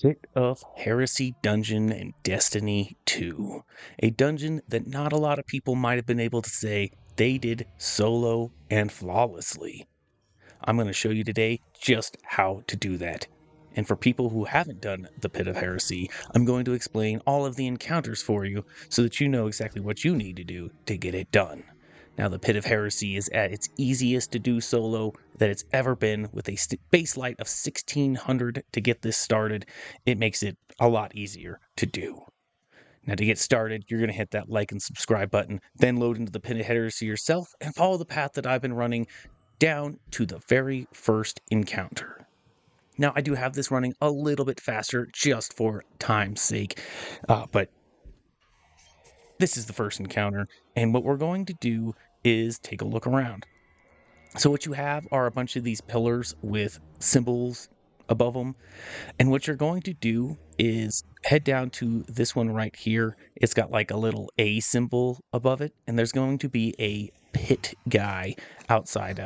Pit of Heresy dungeon in Destiny 2. A dungeon that not a lot of people might have been able to say they did solo and flawlessly. I'm going to show you today just how to do that. And for people who haven't done the Pit of Heresy, I'm going to explain all of the encounters for you so that you know exactly what you need to do to get it done. Now, the Pit of Heresy is at its easiest to do solo that it's ever been, with a base light of 1600 to get this started. It makes it a lot easier to do. Now, to get started, you're going to hit that like and subscribe button, then load into the Pit of Heresy yourself and follow the path that I've been running down to the very first encounter. Now, I do have this running a little bit faster just for time's sake, but this is the first encounter, and what we're going to do is take a look around. So what you have are a bunch of these pillars with symbols above them, and what you're going to do is head down to this one right here. It's got like a little A symbol above it, and there's going to be a pit guy outside,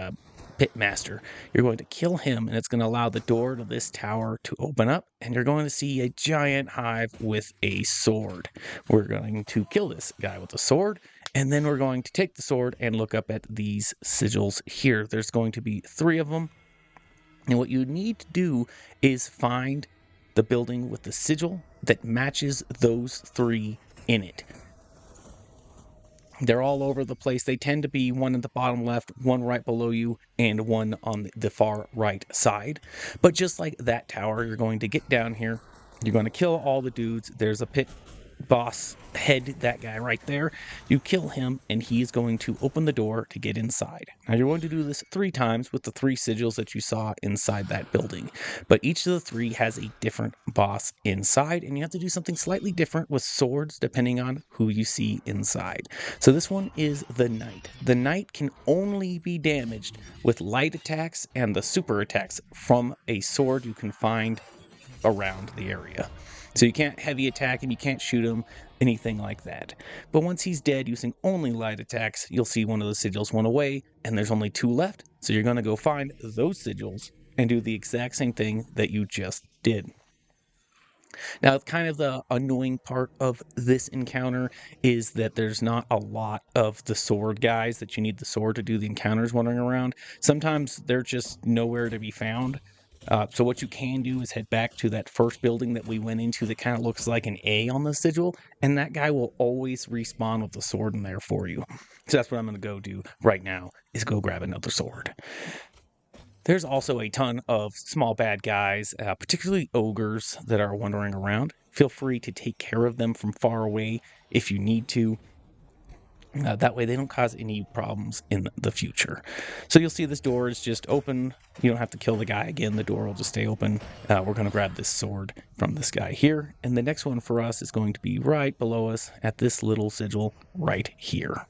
pit master. You're going to kill him, and it's going to allow the door to this tower to open up, and you're going to see a giant hive with a sword. We're going to kill this guy with a sword, and then we're going to take the sword and look up at these sigils here. There's going to be 3 of them. And what you need to do is find the building with the sigil that matches those 3 in it. They're all over the place. They tend to be one at the bottom left, one right below you, and one on the far right side. But just like that tower, you're going to get down here. You're going to kill all the dudes. There's a pit boss head, that guy right there. You kill him, and he's going to open the door to get inside. Now, you're going to do this 3 times with the 3 sigils that you saw inside that building. But each of the 3 has a different boss inside, and you have to do something slightly different with swords depending on who you see inside. So this one is the Knight. The Knight can only be damaged with light attacks and the super attacks from a sword you can find around the area. So you can't heavy attack him, you can't shoot him, anything like that. But once he's dead using only light attacks, you'll see one of the sigils went away, and there's only 2 left. So you're going to go find those sigils and do the exact same thing that you just did. Now, kind of the annoying part of this encounter is that there's not a lot of the sword guys that you need the sword to do the encounters wandering around. Sometimes they're just nowhere to be found. So what you can do is head back to that first building that we went into that kind of looks like an A on the sigil, and that guy will always respawn with the sword in there for you. So that's what I'm going to go do right now, is go grab another sword. There's also a ton of small bad guys, particularly ogres, that are wandering around. Feel free to take care of them from far away if you need to. That way they don't cause any problems in the future. So you'll see this door is just open. You don't have to kill the guy again. The door will just stay open. We're going to grab this sword from this guy here. And the next one for us is going to be right below us at this little sigil right here.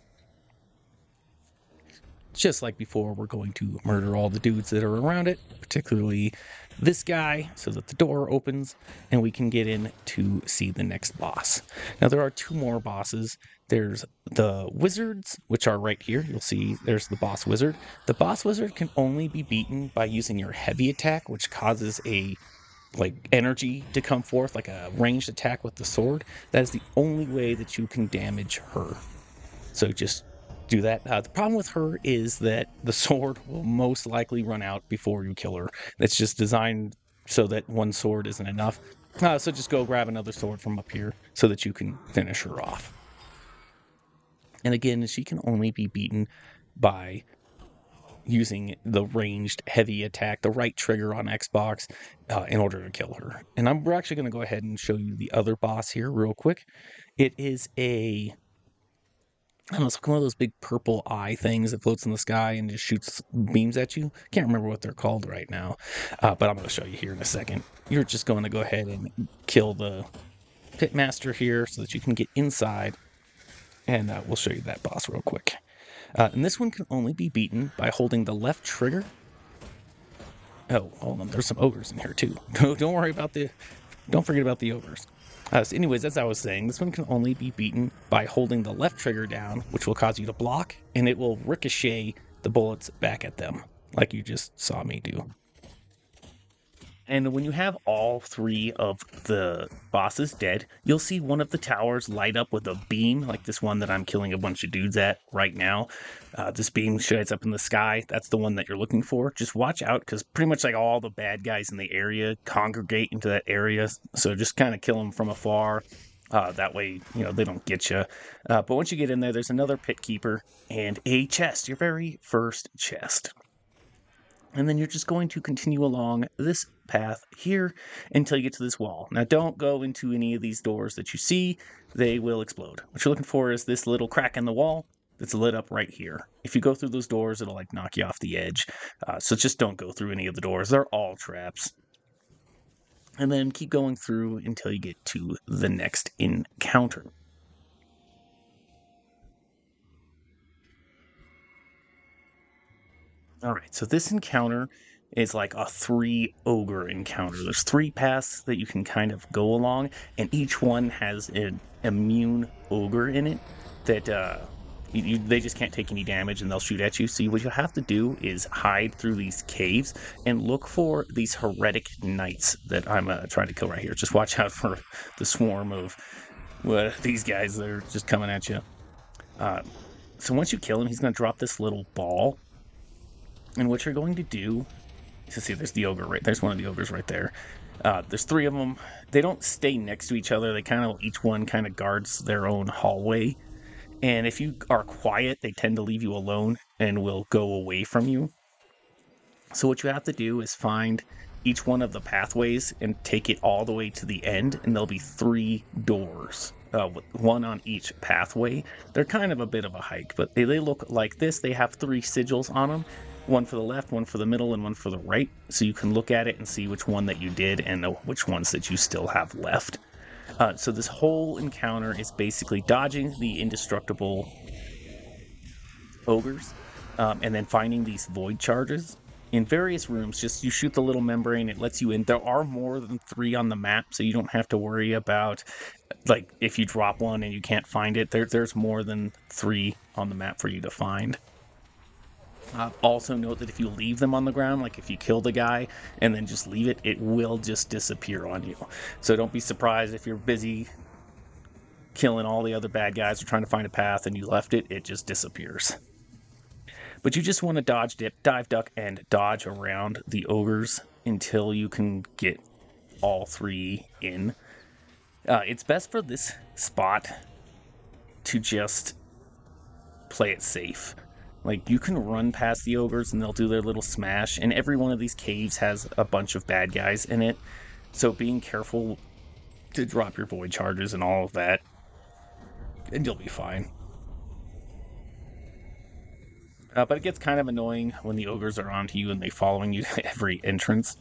Just like before, we're going to murder all the dudes that are around it, particularly this guy, so that the door opens and we can get in to see the next boss. Now, there are 2 more bosses. There's the wizards, which are right here. You'll see there's the boss wizard. The boss wizard can only be beaten by using your heavy attack, which causes a energy to come forth, like a ranged attack with the sword. That is the only way that you can damage her. So just do that. The problem with her is that the sword will most likely run out before you kill her. It's just designed so that one sword isn't enough. So just go grab another sword from up here so that you can finish her off. And again, she can only be beaten by using the ranged heavy attack, the right trigger on Xbox, in order to kill her. And we're actually going to go ahead and show you the other boss here real quick. It is I don't know, it's like one of those big purple eye things that floats in the sky and just shoots beams at you. Can't remember what they're called right now, but I'm going to show you here in a second. You're just going to go ahead and kill the pitmaster here so that you can get inside, and we'll show you that boss real quick. And this one can only be beaten by holding the left trigger. Oh, hold on, there's some ogres in here too. Don't worry about don't forget about the ogres. So anyways, as I was saying, this one can only be beaten by holding the left trigger down, which will cause you to block, and it will ricochet the bullets back at them, like you just saw me do. And when you have all 3 of the bosses dead, you'll see one of the towers light up with a beam, like this one that I'm killing a bunch of dudes at right now. This beam shines up in the sky. That's the one that you're looking for. Just watch out, because pretty much like all the bad guys in the area congregate into that area. So just kind of kill them from afar. That way, they don't get you. But once you get in there, there's another pit keeper and a chest, your very first chest. And then you're just going to continue along this path here until you get to this wall. Now, don't go into any of these doors that you see. They will explode. What you're looking for is this little crack in the wall that's lit up right here. If you go through those doors, it'll like knock you off the edge. So just don't go through any of the doors. They're all traps. And then keep going through until you get to the next encounter. All right, so this encounter is like a 3 ogre encounter. There's 3 paths that you can kind of go along, and each one has an immune ogre in it that they just can't take any damage and they'll shoot at you. So what you have to do is hide through these caves and look for these heretic knights that I'm trying to kill right here. Just watch out for the swarm of these guys that are just coming at you. So once you kill him, he's going to drop this little ball. And what you're going to do is, see, there's the ogre right there's one of the ogres right there. There's 3 of them. They don't stay next to each other. They each one kind of guards their own hallway. And if you are quiet, they tend to leave you alone and will go away from you. So what you have to do is find each one of the pathways and take it all the way to the end, and there'll be 3 doors, with 1 on each pathway. They're kind of a bit of a hike, but they look like this. They have 3 sigils on them. 1 for the left, 1 for the middle, and 1 for the right. So you can look at it and see which one that you did and which ones that you still have left. So this whole encounter is basically dodging the indestructible ogres, and then finding these void charges in various rooms. Just you shoot the little membrane, it lets you in. There are more than 3 on the map, so you don't have to worry about like if you drop one and you can't find it. There's more than 3 on the map for you to find. Also note that if you leave them on the ground, like if you kill the guy and then just leave it, it will just disappear on you. So don't be surprised if you're busy killing all the other bad guys or trying to find a path and you left it, it just disappears. But you just want to dodge, dip, dive, duck, and dodge around the ogres until you can get all 3 in. It's best for this spot to just play it safe. Like, you can run past the ogres and they'll do their little smash, and every one of these caves has a bunch of bad guys in it. So being careful to drop your void charges and all of that, and you'll be fine. But it gets kind of annoying when the ogres are onto you and they're following you to every entrance.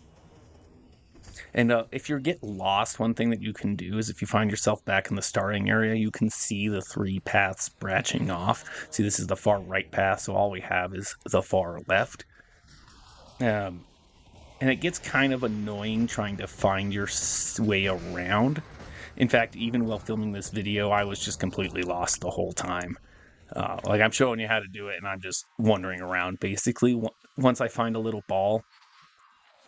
And if you get lost, one thing that you can do is if you find yourself back in the starting area, you can see the 3 paths branching off. See, this is the far right path, so all we have is the far left. And it gets kind of annoying trying to find your way around. In fact, even while filming this video, I was just completely lost the whole time. Like, I'm showing you how to do it, and I'm just wandering around, basically. Once I find a little ball,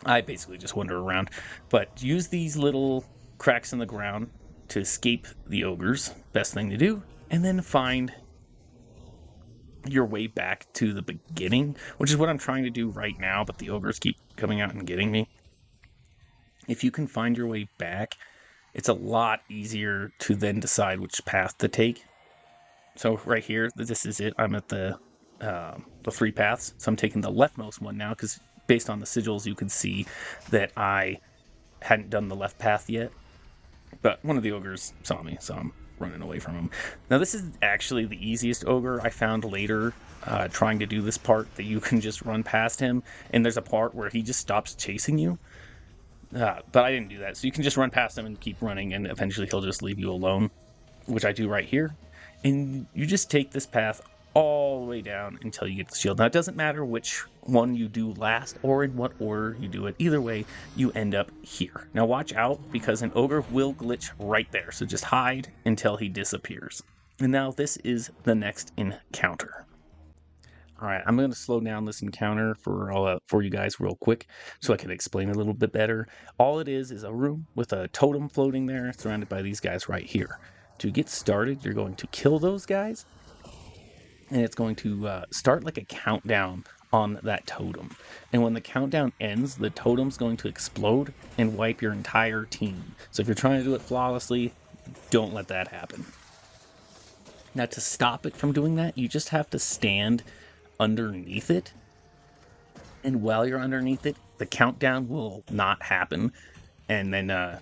I basically just wander around. But use these little cracks in the ground to escape the ogres. Best thing to do. And then find your way back to the beginning, which is what I'm trying to do right now, but the ogres keep coming out and getting me. If you can find your way back, it's a lot easier to then decide which path to take. So right here, this is it. I'm at the 3 paths. So I'm taking the leftmost one now, because based on the sigils, you can see that I hadn't done the left path yet. But one of the ogres saw me, so I'm running away from him. Now, this is actually the easiest ogre I found later, trying to do this part, that you can just run past him. And there's a part where he just stops chasing you. But I didn't do that. So you can just run past him and keep running, and eventually he'll just leave you alone, which I do right here. And you just take this path all the way down until you get the shield. Now, it doesn't matter which one you do last or in what order you do it. Either way, you end up here. Now, watch out, because an ogre will glitch right there. So just hide until he disappears. And now this is the next encounter. All right, I'm going to slow down this encounter for you guys real quick so I can explain a little bit better. All it is a room with a totem floating there surrounded by these guys right here. To get started, you're going to kill those guys, and it's going to start like a countdown on that totem. And when the countdown ends, the totem's going to explode and wipe your entire team. So if you're trying to do it flawlessly, don't let that happen. Now, to stop it from doing that, you just have to stand underneath it. And while you're underneath it, the countdown will not happen. And then,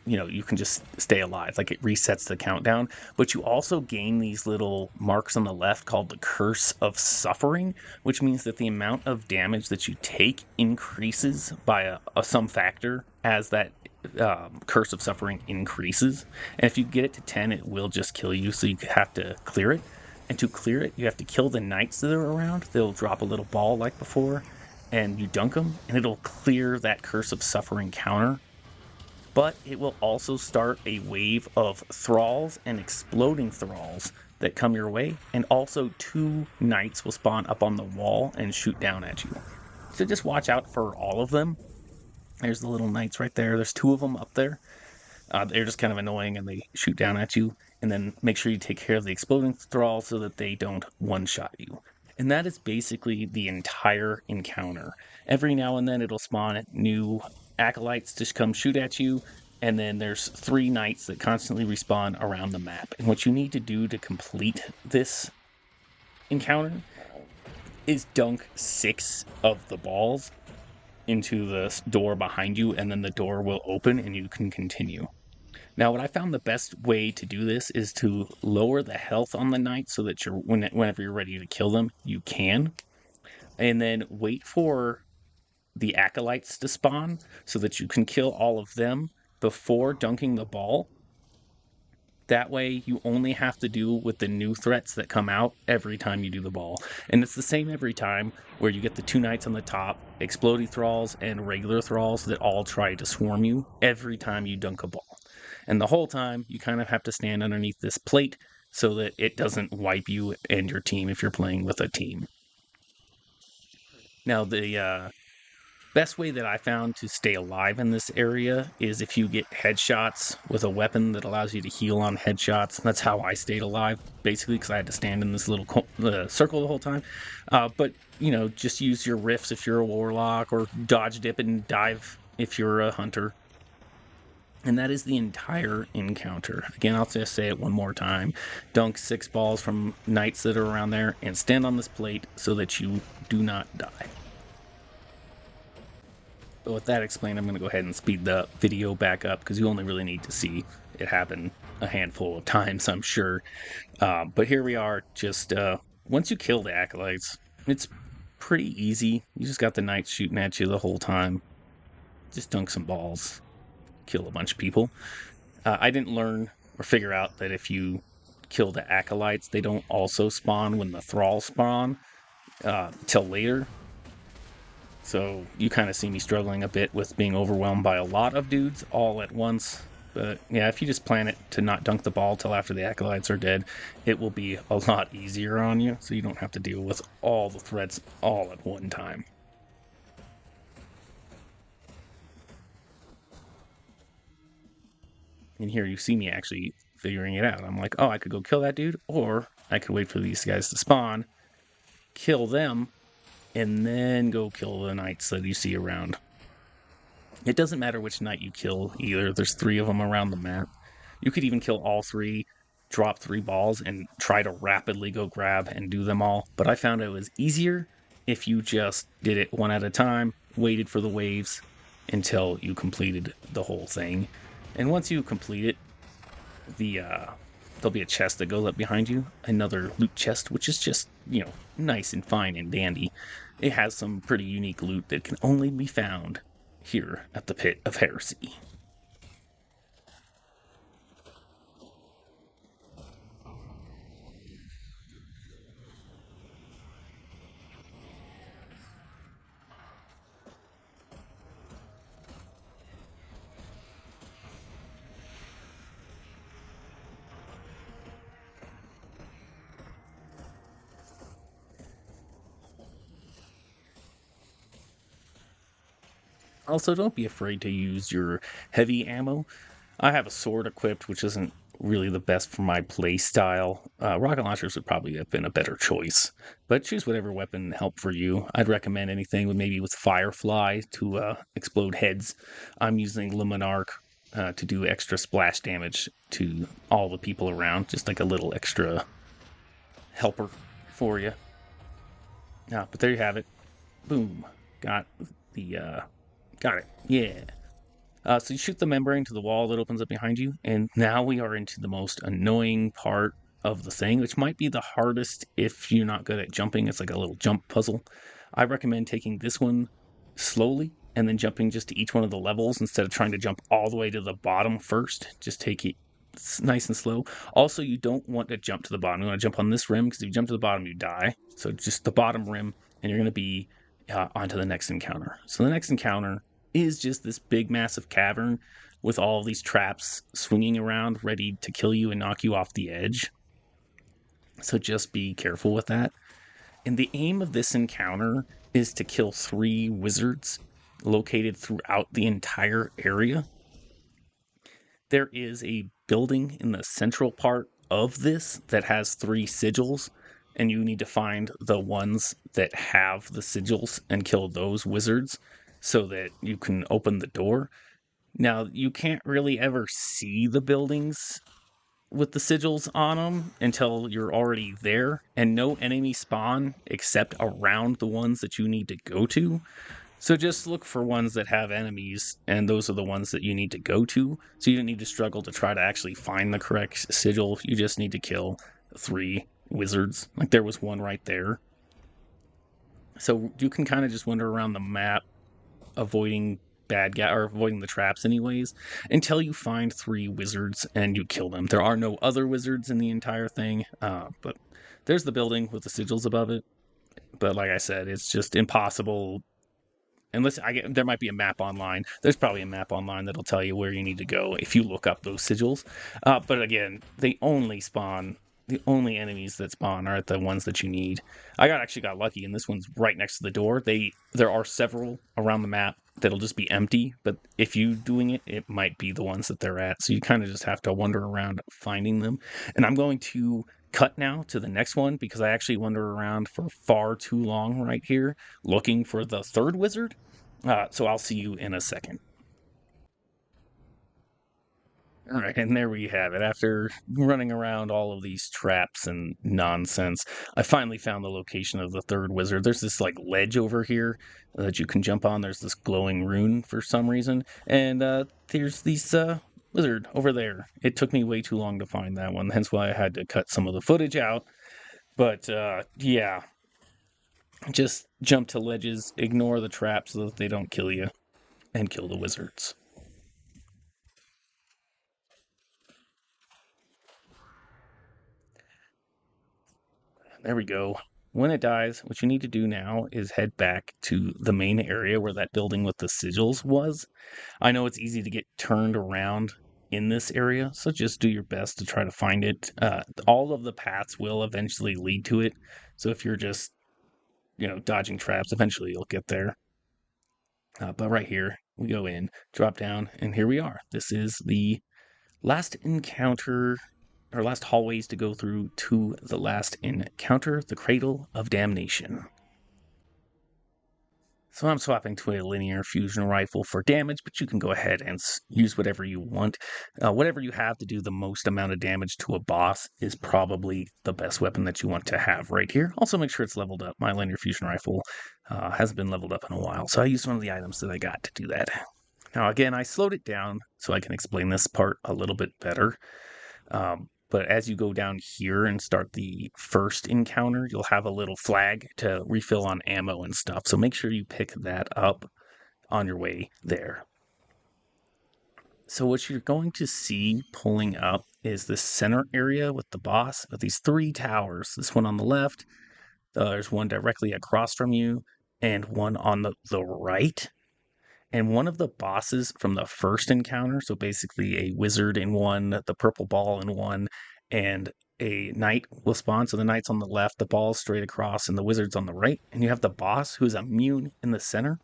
you can just stay alive. Like it resets the countdown. But you also gain these little marks on the left called the Curse of Suffering, which means that the amount of damage that you take increases by some factor as that Curse of Suffering increases. And if you get it to 10, it will just kill you. So you have to clear it. And to clear it, you have to kill the knights that are around. They'll drop a little ball like before, and you dunk them, and it'll clear that Curse of Suffering counter. But it will also start a wave of thralls and exploding thralls that come your way, and also 2 knights will spawn up on the wall and shoot down at you. So just watch out for all of them. There's the little knights right there. There's 2 of them up there. They're just kind of annoying and they shoot down at you. And then make sure you take care of the exploding thralls so that they don't one-shot you. And that is basically the entire encounter. Every now and then it'll spawn new acolytes to come shoot at you. And then there's 3 knights that constantly respawn around the map. And what you need to do to complete this encounter is dunk 6 of the balls into the door behind you, and then the door will open and you can continue. Now, what I found the best way to do this is to lower the health on the knight so that whenever you're ready to kill them, you can. And then wait for the acolytes to spawn so that you can kill all of them before dunking the ball. That way, you only have to deal with the new threats that come out every time you do the ball. And it's the same every time, where you get the 2 knights on the top, exploding thralls, and regular thralls that all try to swarm you every time you dunk a ball. And the whole time, you kind of have to stand underneath this plate so that it doesn't wipe you and your team if you're playing with a team. Now, the best way that I found to stay alive in this area is if you get headshots with a weapon that allows you to heal on headshots. That's how I stayed alive, basically, because I had to stand in this little circle the whole time. But, just use your rifts if you're a warlock, or dodge, dip, and dive if you're a hunter. And that is the entire encounter. Again, I'll just say it one more time. Dunk 6 balls from knights that are around there and stand on this plate so that you do not die. But with that explained, I'm going to go ahead and speed the video back up because you only really need to see it happen a handful of times, I'm sure. But here we are. Just once you kill the acolytes, it's pretty easy. You just got the knights shooting at you the whole time. Just dunk some balls. Kill a bunch of people. I didn't learn or figure out that if you kill the acolytes, they don't also spawn when the thralls spawn till later. So you kind of see me struggling a bit with being overwhelmed by a lot of dudes all at once. But yeah, if you just plan it to not dunk the ball till after the acolytes are dead, it will be a lot easier on you, so you don't have to deal with all the threats all at one time. And here you see me actually figuring it out. I'm like, oh, I could go kill that dude, or I could wait for these guys to spawn, kill them, and then go kill the knights that you see around. It doesn't matter which knight you kill either. There's 3 of them around the map. You could even kill all 3, drop 3 balls, and try to rapidly go grab and do them all. But I found it was easier if you just did it one at a time, waited for the waves until you completed the whole thing. And once you complete it, there'll be a chest that goes up behind you, another loot chest, which is just, nice and fine and dandy. It has some pretty unique loot that can only be found here at the Pit of Heresy. Also, don't be afraid to use your heavy ammo. I have a sword equipped, which isn't really the best for my play style. Rocket launchers would probably have been a better choice, but choose whatever weapon helped for you. I'd recommend anything with maybe with Firefly to explode heads. I'm using Luminarch to do extra splash damage to all the people around, just like a little extra helper for you. But there you have it. Boom. Got the got it. Yeah. So you shoot the membrane to the wall that opens up behind you, and now we are into the most annoying part of the thing, which might be the hardest if you're not good at jumping. It's like a little jump puzzle. I recommend taking this one slowly and then jumping just to each one of the levels instead of trying to jump all the way to the bottom first. Just take it nice and slow. Also, you don't want to jump to the bottom. You want to jump on this rim because if you jump to the bottom, you die. So just the bottom rim, and you're going to be onto the next encounter. So the next encounter is just this big, massive cavern with all of these traps swinging around, ready to kill you and knock you off the edge. So just be careful with that. And the aim of this encounter is to kill 3 wizards located throughout the entire area. There is a building in the central part of this that has 3 sigils, and you need to find the ones that have the sigils and kill those wizards so that you can open the door. Now, you can't really ever see the buildings with the sigils on them until you're already there, and no enemy spawn except around the ones that you need to go to. So just look for ones that have enemies, and those are the ones that you need to go to. So you don't need to struggle to try to actually find the correct sigil. You just need to kill 3 wizards. Like there was one right there. So you can kind of just wander around the map, avoiding bad guy or avoiding the traps anyways, until you find 3 wizards and you kill them. There are no other wizards in the entire thing, but there's the building with the sigils above it. But like I said, it's just impossible unless there might be a map online. There's probably a map online that'll tell you where you need to go if you look up those sigils. But again, the only enemies that spawn are the ones that you need. I actually got lucky, and this one's right next to the door. There are several around the map that'll just be empty, but if you doing it, it might be the ones that they're at. So you kind of just have to wander around finding them. And I'm going to cut now to the next one because I actually wander around for far too long right here looking for the 3rd wizard. So I'll see you in a second. All right, and there we have it. After running around all of these traps and nonsense, I finally found the location of the 3rd wizard. There's this like ledge over here that you can jump on. There's this glowing rune for some reason, and there's these wizard over there. It took me way too long to find that one, hence why I had to cut some of the footage out. But yeah, just jump to ledges, ignore the traps so that they don't kill you, and kill the wizards. There we go. When it dies, what you need to do now is head back to the main area where that building with the sigils was. I know it's easy to get turned around in this area, so just do your best to try to find it. All of the paths will eventually lead to it, so if you're just, dodging traps, eventually you'll get there. But right here, we go in, drop down, and here we are. This is the last encounter our last hallways to go through to the last encounter, the Cradle of Damnation. So I'm swapping to a linear fusion rifle for damage, but you can go ahead and use whatever you want. Whatever you have to do the most amount of damage to a boss is probably the best weapon that you want to have right here. Also make sure it's leveled up. My linear fusion rifle hasn't been leveled up in a while, so I used one of the items that I got to do that. Now again, I slowed it down so I can explain this part a little bit better. But as you go down here and start the first encounter, you'll have a little flag to refill on ammo and stuff. So make sure you pick that up on your way there. So what you're going to see pulling up is the center area with the boss with these 3 towers. This one on the left, there's one directly across from you, and one on the right. And one of the bosses from the first encounter, so basically a wizard in one, the purple ball in one, and a knight will spawn. So the knight's on the left, the ball's straight across, and the wizard's on the right. And you have the boss who's immune in the center.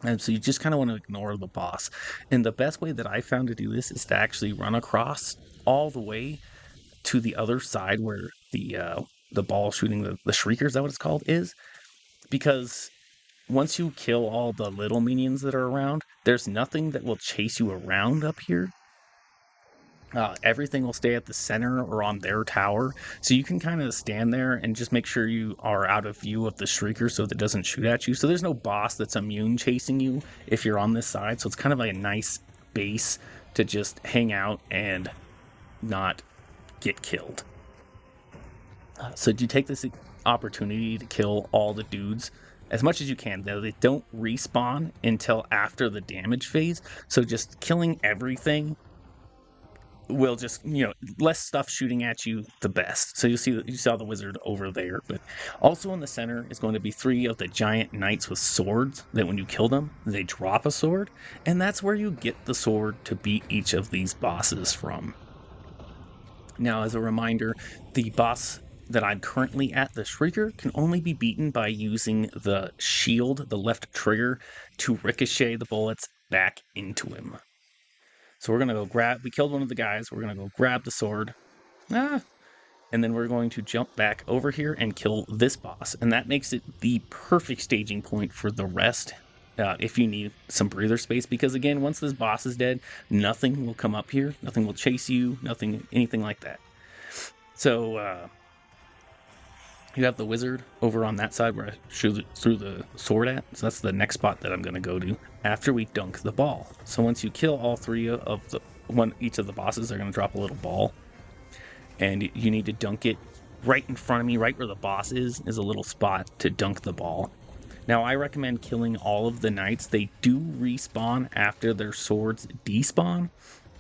And so you just kind of want to ignore the boss. And the best way that I found to do this is to actually run across all the way to the other side where the ball shooting the shrieker, is that what it's called, is. Because once you kill all the little minions that are around, there's nothing that will chase you around up here. Everything will stay at the center or on their tower. So you can kind of stand there and just make sure you are out of view of the shrieker so that it doesn't shoot at you. So there's no boss that's immune chasing you if you're on this side. So it's kind of like a nice base to just hang out and not get killed. So do you take this opportunity to kill all the dudes as much as you can. Though they don't respawn until after the damage phase. So just killing everything will just, less stuff shooting at you, the best. So you saw the wizard over there, but also in the center is going to be 3 of the giant knights with swords that when you kill them, they drop a sword, and that's where you get the sword to beat each of these bosses from. Now, as a reminder, the boss that I'm currently at, the Shrieker, can only be beaten by using the shield, the left trigger, to ricochet the bullets back into him. So we're going to go we killed one of the guys, we're going to go grab the sword, and then we're going to jump back over here and kill this boss. And that makes it the perfect staging point for the rest, if you need some breather space. Because again, once this boss is dead, nothing will come up here, nothing will chase you, anything like that. So, you have the wizard over on that side where I threw the sword at. So that's the next spot that I'm going to go to after we dunk the ball. So once you kill all 3 of each of the bosses, they're going to drop a little ball. And you need to dunk it right in front of me, right where the boss is a little spot to dunk the ball. Now, I recommend killing all of the knights. They do respawn after their swords despawn,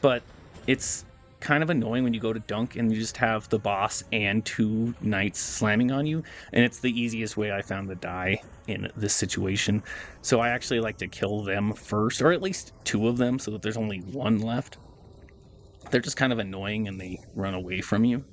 but it's kind of annoying when you go to dunk and you just have the boss and 2 knights slamming on you, and it's the easiest way I found to die in this situation. So I actually like to kill them first, or at least 2 of them, so that there's only 1 left. They're just kind of annoying and they run away from you.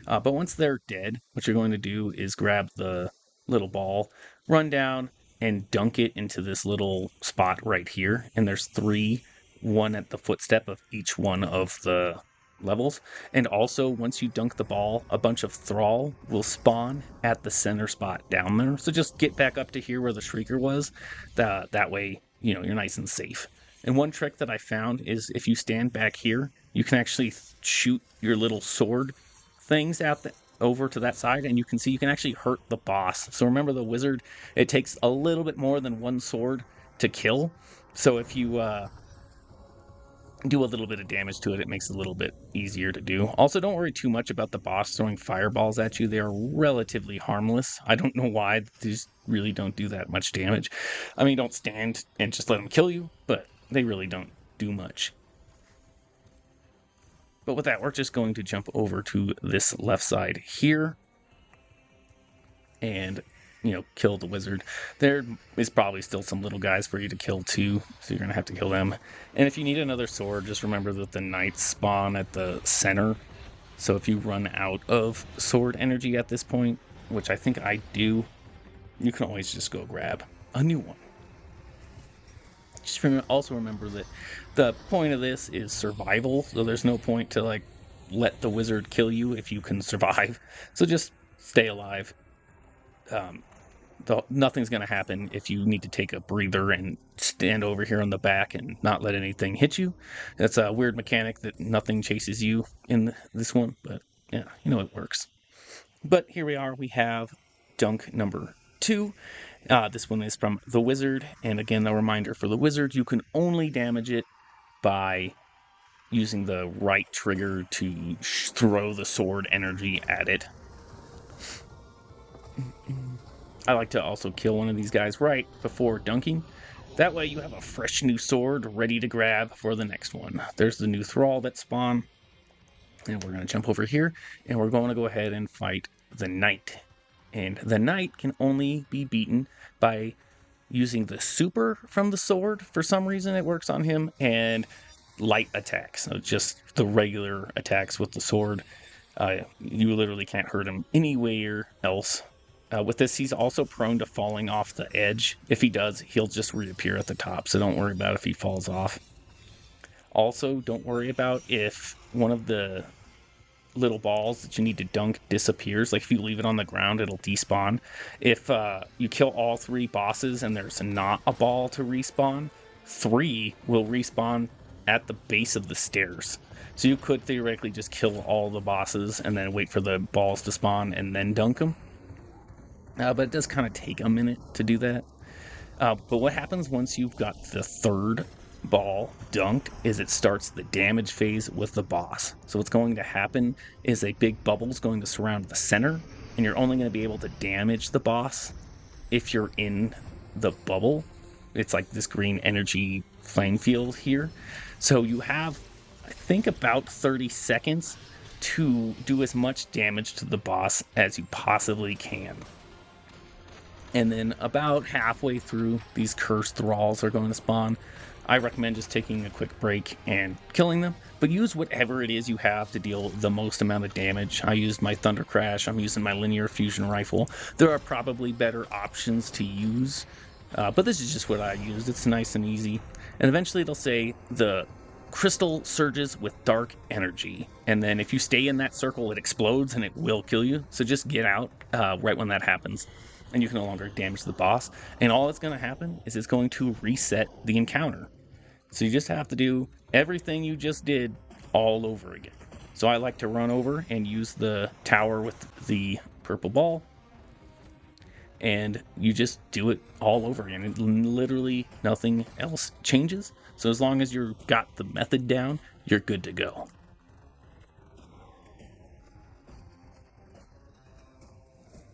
But once they're dead, what you're going to do is grab the little ball, run down, and dunk it into this little spot right here. And there's 3, 1 at the footstep of each one of the levels. And also, once you dunk the ball, a bunch of thrall will spawn at the center spot down there. So just get back up to here where the Shrieker was. That way, you're nice and safe. And one trick that I found is if you stand back here, you can actually shoot your little sword things out over to that side, and you can see you can actually hurt the boss. So remember, the wizard, it takes a little bit more than 1 sword to kill. So if you do a little bit of damage to it, it makes it a little bit easier to do. Also, don't worry too much about the boss throwing fireballs at you. They are relatively harmless. I don't know why. They just really don't do that much damage. I mean, don't stand and just let them kill you, but they really don't do much. But with that, we're just going to jump over to this left side here and, kill the wizard. There is probably still some little guys for you to kill too, so you're going to have to kill them. And if you need another sword, just remember that the knights spawn at the center. So if you run out of sword energy at this point, which I think I do, you can always just go grab a new one. Just also remember that the point of this is survival, so there's no point to let the wizard kill you if you can survive. So just stay alive. Nothing's going to happen if you need to take a breather and stand over here on the back and not let anything hit you. That's a weird mechanic that nothing chases you in this one, but yeah, it works. But here we are. We have dunk number 2. This one is from the wizard, and again, a reminder for the wizard, you can only damage it by using the right trigger to throw the sword energy at it. I like to also kill one of these guys right before dunking. That way you have a fresh new sword ready to grab for the next one. There's the new thrall that spawn, and we're going to jump over here, and we're going to go ahead and fight the knight. And the knight can only be beaten by using the super from the sword. For some reason, it works on him, and light attacks. So just the regular attacks with the sword. You literally can't hurt him anywhere else With this, he's also prone to falling off the edge. If he does, he'll just reappear at the top, so don't worry about if he falls off. Also, don't worry about if one of the little balls that you need to dunk disappears. Like if you leave it on the ground, it'll despawn. If you kill all 3 bosses and there's not a ball to respawn, 3 will respawn at the base of the stairs. So you could theoretically just kill all the bosses and then wait for the balls to spawn and then dunk them. But it does kind of take a minute to do that. But what happens once you've got the 3rd ball dunked is it starts the damage phase with the boss. So what's going to happen is a big bubble is going to surround the center, and you're only going to be able to damage the boss if you're in the bubble. It's like this green energy flame field here. So you have, I think, about 30 seconds to do as much damage to the boss as you possibly can. And then about halfway through, these cursed thralls are going to spawn. I recommend just taking a quick break and killing them, but use whatever it is you have to deal the most amount of damage. I used my Thunder Crash, I'm using my linear fusion rifle. There are probably better options to use, but this is just what I used. It's nice and easy. And eventually they'll say the crystal surges with dark energy, and then if you stay in that circle, it explodes and it will kill you. So just get out right when that happens, and you can no longer damage the boss. And all that's going to happen is it's going to reset the encounter. So you just have to do everything you just did all over again. So I like to run over and use the tower with the purple ball, and you just do it all over again. And literally nothing else changes. So as long as you've got the method down, you're good to go.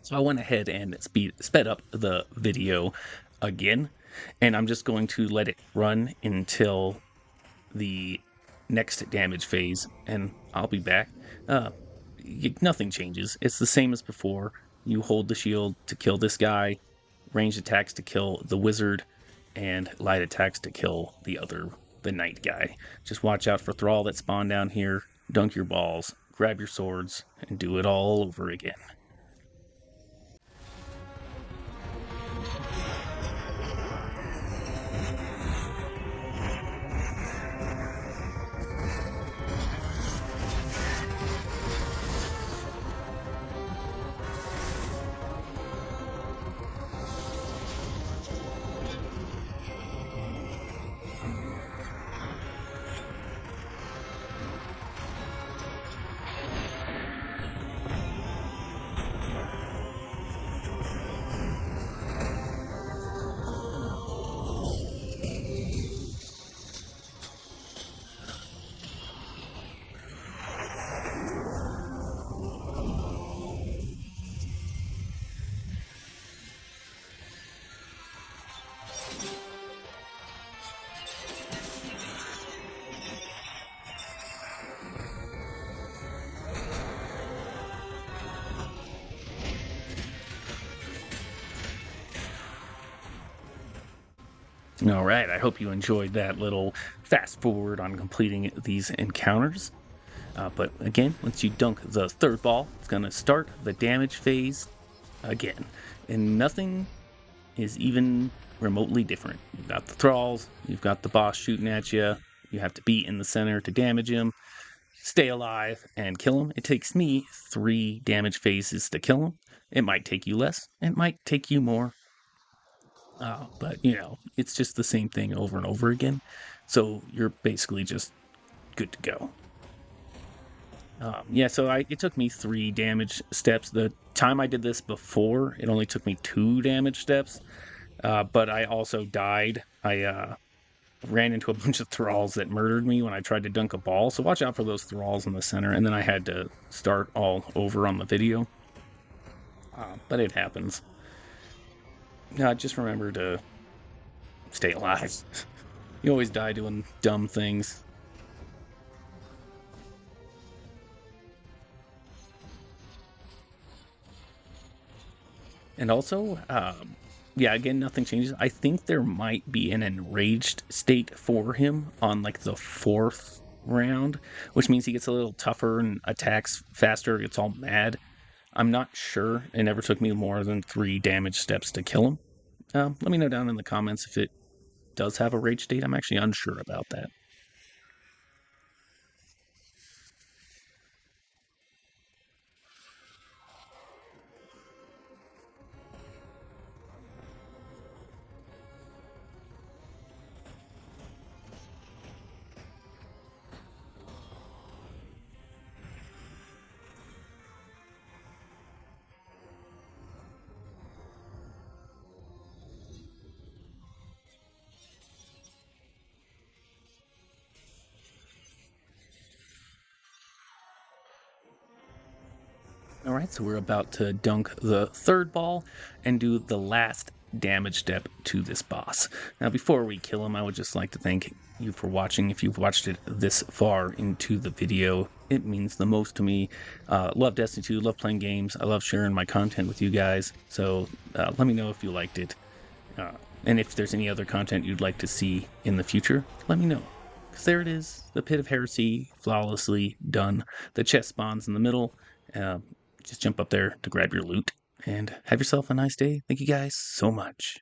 So I went ahead and sped up the video again, and I'm just going to let it run until the next damage phase, and I'll be back. Nothing changes. It's the same as before. You hold the shield to kill this guy, ranged attacks to kill the wizard, and light attacks to kill the knight guy. Just watch out for thrall that spawn down here, dunk your balls, grab your swords, and do it all over again. All right, I hope you enjoyed that little fast forward on completing these encounters. But again, once you dunk the 3rd ball, it's going to start the damage phase again. And nothing is even remotely different. You've got the thralls, you've got the boss shooting at you, you have to be in the center to damage him, stay alive, and kill him. It takes me 3 damage phases to kill him. It might take you less, it might take you more. But, it's just the same thing over and over again. So you're basically just good to go. It took me 3 damage steps. The time I did this before, it only took me 2 damage steps. But I also died. I ran into a bunch of thralls that murdered me when I tried to dunk a ball. So watch out for those thralls in the center. And then I had to start all over on the video. But it happens. Just remember to stay alive. You always die doing dumb things. And also, again, nothing changes. I think there might be an enraged state for him on like the 4th round, which means he gets a little tougher and attacks faster, gets all mad. I'm not sure. It never took me more than 3 damage steps to kill him. Let me know down in the comments if it does have a rage state. I'm actually unsure about that. All right, so we're about to dunk the third ball and do the last damage step to this boss. Now, before we kill him, I would just like to thank you for watching. If you've watched it this far into the video, it means the most to me. Love Destiny 2, love playing games. I love sharing my content with you guys. So let me know if you liked it. And if there's any other content you'd like to see in the future, let me know. Because there it is, the Pit of Heresy, flawlessly done. The chest spawns in the middle. Just jump up there to grab your loot and have yourself a nice day. Thank you guys so much.